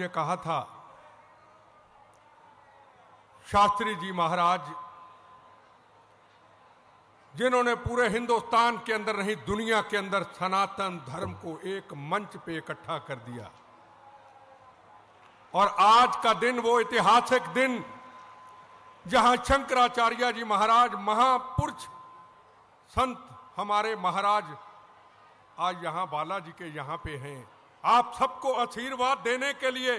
ये कहा था, शास्त्री जी महाराज जिन्होंने पूरे हिंदुस्तान के अंदर नहीं दुनिया के अंदर सनातन धर्म को एक मंच पे इकट्ठा कर दिया। और आज का दिन वो ऐतिहासिक दिन जहां शंकराचार्य जी महाराज महापुरुष संत हमारे महाराज आज यहां बालाजी के यहां पे हैं, आप सबको आशीर्वाद देने के लिए।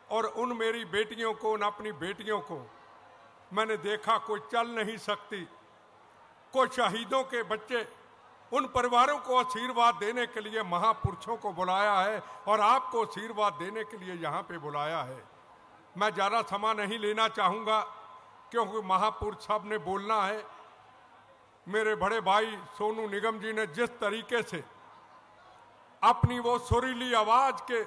और उन मेरी बेटियों को, उन अपनी बेटियों को मैंने देखा कोई चल नहीं सकती, कोई शहीदों के बच्चे, उन परिवारों को आशीर्वाद देने के लिए महापुरुषों को बुलाया है और आपको आशीर्वाद देने के लिए यहाँ पे बुलाया है। मैं ज़्यादा समय नहीं लेना चाहूँगा क्योंकि महापुरुष सब ने बोलना है। मेरे बड़े भाई सोनू निगम जी ने जिस तरीके से अपनी वो सुरीली आवाज के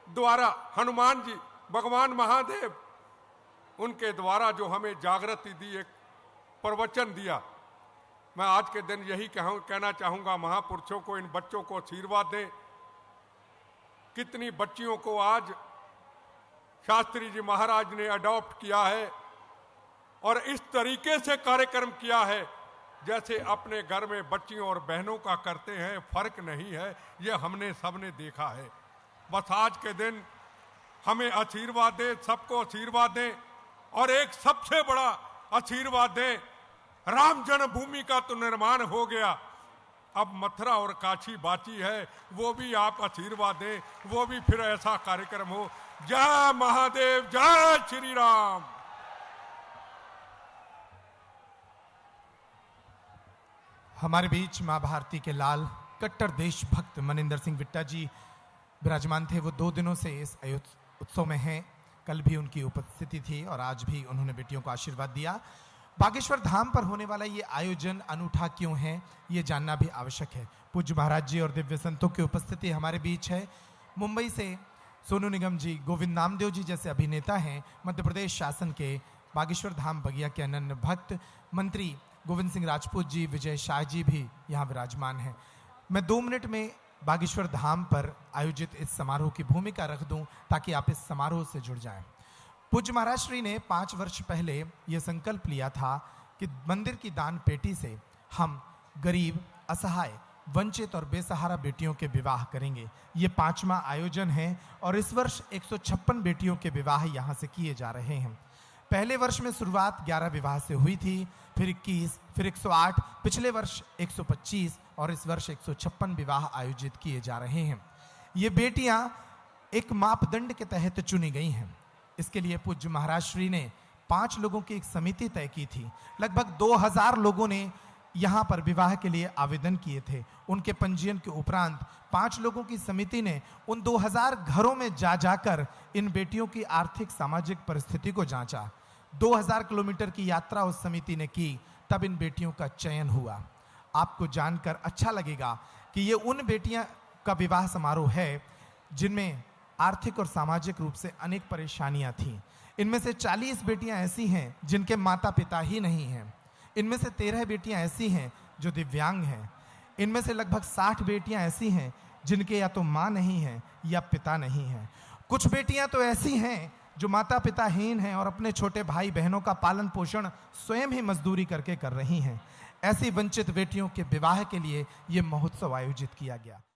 द्वारा हनुमान जी, भगवान महादेव, उनके द्वारा जो हमें जागृति दी, एक प्रवचन दिया, मैं आज के दिन यही कहना चाहूंगा महापुरुषों को, इन बच्चों को आशीर्वाद दें। कितनी बच्चियों को आज शास्त्री जी महाराज ने अडॉप्ट किया है और इस तरीके से कार्यक्रम किया है जैसे अपने घर में बच्चियों और बहनों का करते हैं, फर्क नहीं है, ये हमने सबने देखा है। बस आज के दिन हमें आशीर्वाद दें, सबको आशीर्वाद दें और एक सबसे बड़ा आशीर्वाद दें, राम जन्मभूमि का तो निर्माण हो गया, अब मथुरा और काशी बाकी है, वो भी आप आशीर्वाद दें, वो भी फिर ऐसा कार्यक्रम हो। जय महादेव, जय श्री राम। हमारे बीच मां भारती के लाल कट्टर देशभक्त मनिंदर सिंह बिट्टा जी विराजमान थे। वो 2 दिनों से इस उत्सव में हैं। कल भी उनकी उपस्थिति थी और आज भी उन्होंने बेटियों को आशीर्वाद दिया। बागेश्वर धाम पर होने वाला ये आयोजन अनूठा क्यों है, ये जानना भी आवश्यक है। पूज्य महाराज जी और दिव्य संतों की उपस्थिति हमारे बीच है। मुंबई से सोनू निगम जी, गोविंद नामदेव जी जैसे अभिनेता हैं। मध्य प्रदेश शासन के बागेश्वर धाम बगिया के अनन्य भक्त मंत्री गोविंद सिंह राजपूत जी, विजय शाह जी भी यहाँ विराजमान हैं। मैं 2 मिनट में बागेश्वर धाम पर आयोजित इस समारोह की भूमिका रख दूं ताकि आप इस समारोह से जुड़ जाएं। पूज्य महाराज श्री ने 5 वर्ष पहले यह संकल्प लिया था कि मंदिर की दान पेटी से हम गरीब, असहाय, वंचित और बेसहारा बेटियों के विवाह करेंगे। ये 5वां आयोजन है और इस वर्ष 156 बेटियों के विवाह यहाँ से किए जा रहे हैं। पहले वर्ष में शुरुआत 11 विवाह से हुई थी, फिर 21, फिर 108, पिछले वर्ष 125 और इस वर्ष 156 विवाह आयोजित किए जा रहे हैं। ये बेटियां एक मापदंड के तहत चुनी गई हैं। इसके लिए पूज्य महाराज श्री ने 5 लोगों की एक समिति तय की थी। लगभग 2000 लोगों ने यहाँ पर विवाह के लिए आवेदन किए थे। उनके पंजीयन के उपरांत 5 लोगों की समिति ने उन 2000 घरों में जाकर इन बेटियों की आर्थिक सामाजिक परिस्थिति को जांचा। 2000 किलोमीटर की यात्रा उस समिति ने की, तब इन बेटियों का चयन हुआ। आपको जानकर अच्छा लगेगा कि ये उन बेटियां का विवाह समारोह है जिनमें आर्थिक और सामाजिक रूप से अनेक परेशानियां थीं। इनमें से 40 बेटियां ऐसी हैं जिनके माता पिता ही नहीं हैं। इनमें से 13 बेटियां ऐसी हैं जो दिव्यांग हैं। इनमें से लगभग 60 बेटियां ऐसी हैं जिनके या तो माँ नहीं है या पिता नहीं है। कुछ बेटियां तो ऐसी हैं जो माता पिताहीन हैं और अपने छोटे भाई बहनों का पालन पोषण स्वयं ही मजदूरी करके कर रही हैं। ऐसी वंचित बेटियों के विवाह के लिए ये महोत्सव आयोजित किया गया।